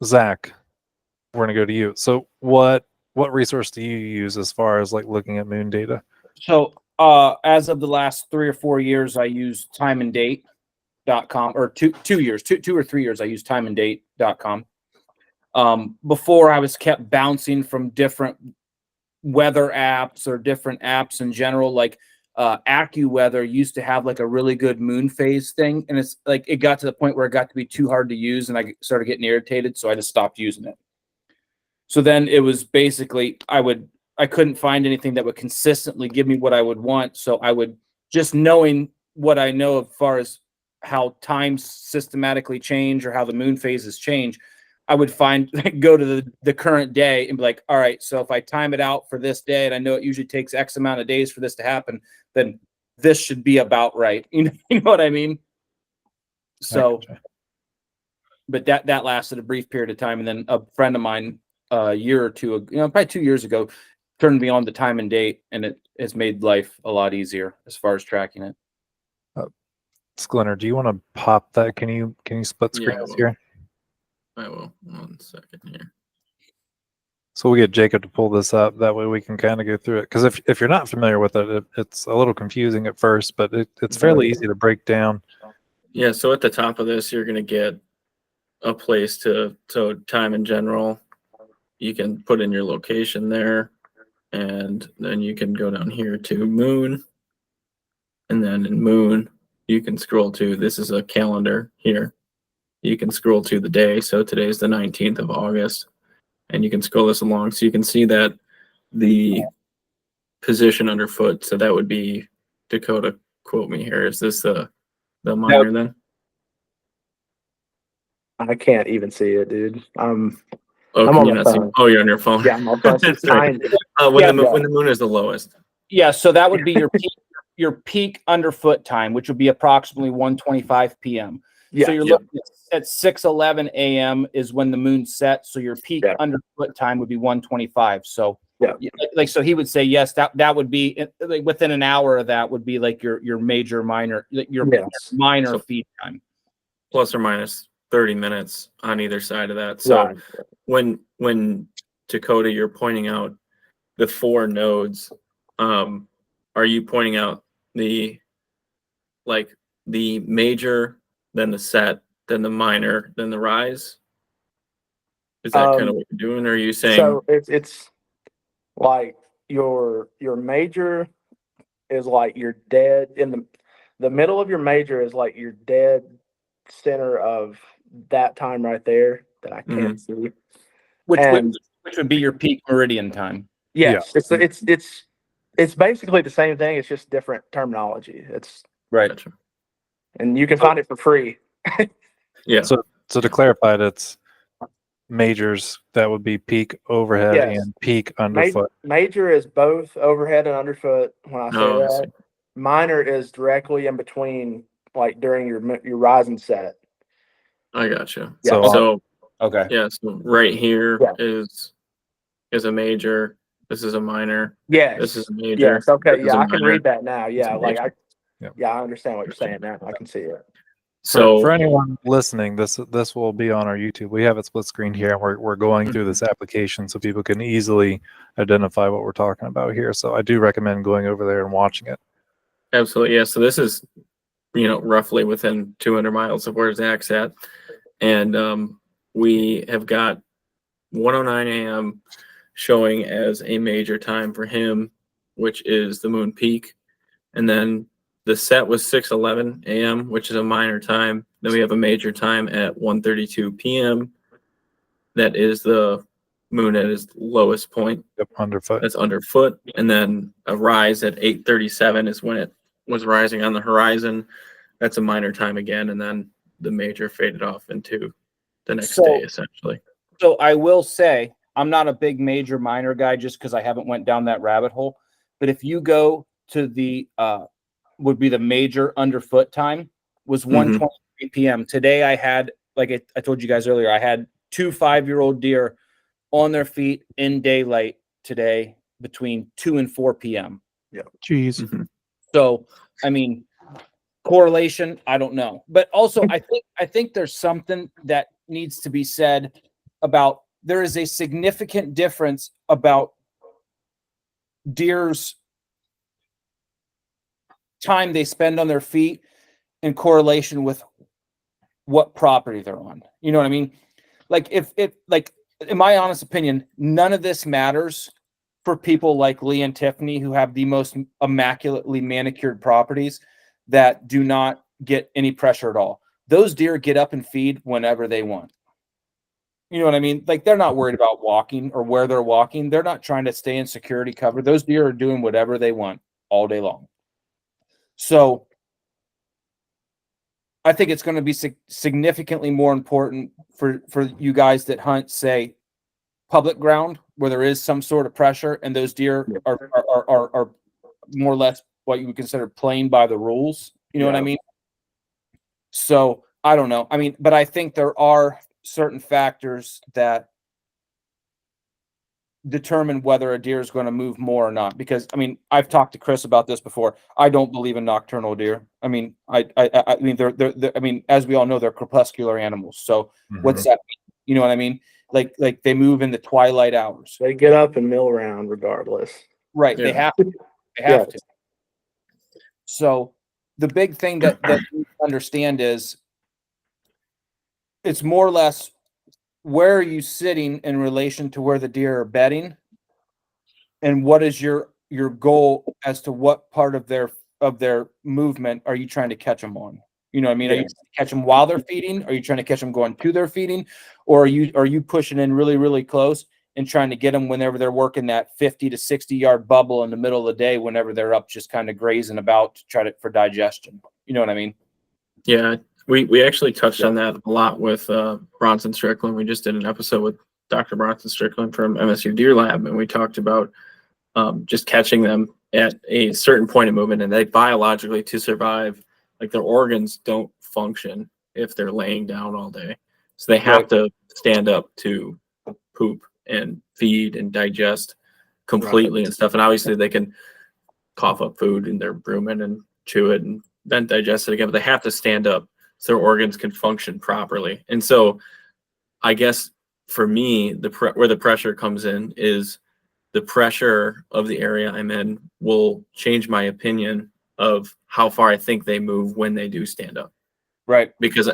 Zach, we're gonna go to you. So what resource do you use as far as like looking at moon data? So as of the last 3 or 4 years, I use timeanddate.com, or 2 or 3 years I use timeanddate.com. Before I was kept bouncing from different weather apps or different apps in general, like AccuWeather used to have like a really good moon phase thing, and it's like it got to the point where it got to be too hard to use, and I started getting irritated, so I just stopped using it. So then it was basically I couldn't find anything that would consistently give me what I would want, so I would, just knowing what I know as far as how times systematically change or how the moon phases change, I would go to the current day and be like, all right, so if I time it out for this day, and I know it usually takes X amount of days for this to happen, then this should be about right. You know what I mean? So, but that lasted a brief period of time. And then a friend of mine, a year or two, probably 2 years ago, turned me on to time and date, and it has made life a lot easier as far as tracking it. Sklinner, do you want to pop that? Can you split screen us here? I will. 1 second here. So we'll get Jacob to pull this up. That way we can kind of go through it. Because if you're not familiar with it, it's a little confusing at first, but it's fairly easy to break down. Yeah, so at the top of this, you're going to get a place to time in general. You can put in your location there, and then you can go down here to moon. And then in moon, you can scroll to, this is a calendar here. You can scroll to the day. So today's the 19th of August. And you can scroll this along. So you can see that the position underfoot. So that would be, Dakota, quote me here. Is this the minor then? I can't even see it, dude. Oh, can you not see? Oh, you're on your phone. Yeah, I'm on my phone. Right. When the moon is the lowest. Yeah, so that would be your peak underfoot time, which would be approximately 1:25 p.m. Yeah, so you're looking at 6:11 a.m. is when the moon sets. So your peak underfoot time would be 1:25. So so he would say yes. That would be like within an hour of that would be like your major minor minor feed time, plus or minus 30 minutes on either side of that. So when Dakota, you're pointing out the 4 nodes, are you pointing out the major, then the set, then the minor, then the rise? Is that kind of what you're doing? Or are you saying? So it's like your major is like your dead in the middle of your major is like your dead center of that time right there that I can't see. Which would be your peak meridian time. Yes, it's basically the same thing. It's just different terminology. It's right, and you can find it for free. Yeah. So to clarify, it's majors. That would be peak overhead and peak underfoot. Major is both overhead and underfoot. When I say that, minor is directly in between, like during your rise and set. I gotcha. Yeah. So okay. Yeah. So right here is a major. This is a minor. Yes. This is a major. Yes. Okay. Yeah, I can read that now. Yeah. I understand what you're saying now. I can see it. So for anyone listening, this will be on our YouTube. We have it split screen here, and we're going through this application so people can easily identify what we're talking about here. So I do recommend going over there and watching it. Absolutely. Yeah. So this is, roughly within 200 miles of where Zach's at. And we have got 1:09 a.m. showing as a major time for him, which is the moon peak. And then the set was 6:11 a.m., which is a minor time. Then we have a major time at 1:32 p.m. That is the moon at its lowest point. Yep, underfoot. That's underfoot. And then a rise at 8:37 is when it was rising on the horizon. That's a minor time again. And then the major faded off into the next day, essentially. So I will say, I'm not a big major minor guy just because I haven't went down that rabbit hole. But if you go to the would be the major underfoot time was 1:23 p.m. Today I had, like I told you guys earlier, I had 2 5-year-old deer on their feet in daylight today between 2 and 4 p.m. Yeah. Jeez. So I mean, correlation, I don't know. But also I think there's something that needs to be said about there is a significant difference about deer's time they spend on their feet in correlation with what property they're on. You know what I mean? Like if like in my honest opinion, none of this matters for people like Lee and Tiffany who have the most immaculately manicured properties that do not get any pressure at all. Those deer get up and feed whenever they want. You know what I mean? Like they're not worried about walking or where they're walking. They're not trying to stay in security cover. Those deer are doing whatever they want all day long. So I think it's going to be significantly more important for you guys that hunt, say, public ground where there is some sort of pressure, and those deer are more or less what you would consider playing by the rules. You know what I mean? So I don't know. I mean, but I think there are certain factors that determine whether a deer is going to move more or not. Because I mean, I've talked to Chris about this before. I don't believe in nocturnal deer. I mean, I mean, they're I mean, as we all know, they're crepuscular animals. So what's that mean? You know what I mean? Like they move in the twilight hours. They get up and mill around regardless. Right. Yeah. They have to. They have to. So the big thing that you understand is it's more or less where are you sitting in relation to where the deer are bedding, and what is your goal as to what part of their movement are you trying to catch them on? You know what I mean? Are you trying to catch them while they're feeding? Are you trying to catch them going to their feeding? Or are you pushing in really, really close and trying to get them whenever they're working that 50 to 60 yard bubble in the middle of the day, whenever they're up just kind of grazing about to try to for digestion? You know what I mean? Yeah, we actually touched on that a lot with Bronson Strickland. We just did an episode with Dr. Bronson Strickland from MSU Deer Lab, and we talked about just catching them at a certain point of movement, and they biologically, to survive, like their organs don't function if they're laying down all day. So they have to stand up to poop and feed and digest completely and stuff. And obviously they can cough up food and they're rumen and chew it and then digest it again, but they have to stand up so their organs can function properly. And so I guess for me, where the pressure comes in is the pressure of the area I'm in will change my opinion of how far I think they move when they do stand up. Right. Because,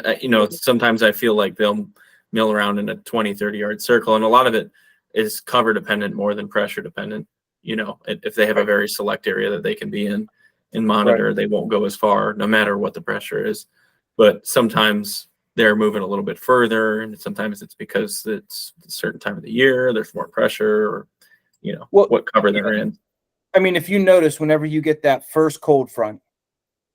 sometimes I feel like they'll mill around in a 20, 30 yard circle. And a lot of it is cover dependent more than pressure dependent. If they have a very select area that they can be in and monitor, they won't go as far no matter what the pressure is. But sometimes they're moving a little bit further, and sometimes it's because it's a certain time of the year, there's more pressure, or what cover they're in. I mean, if you notice, whenever you get that first cold front,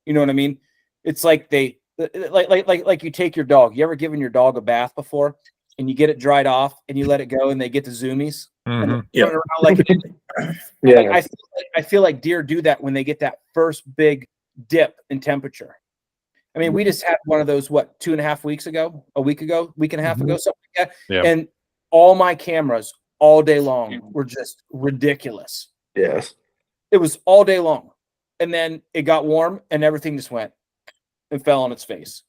you know what I mean? It's like like you take your dog. You ever given your dog a bath before, and you get it dried off, and you let it go, and they get the zoomies? And Yeah. like I feel like deer do that when they get that first big dip in temperature. I mean, we just had one of those, 2.5 weeks ago, a week and a half ago, something like that. Yeah. And all my cameras all day long were just ridiculous. Yes. It was all day long. And then it got warm and everything just went and fell on its face.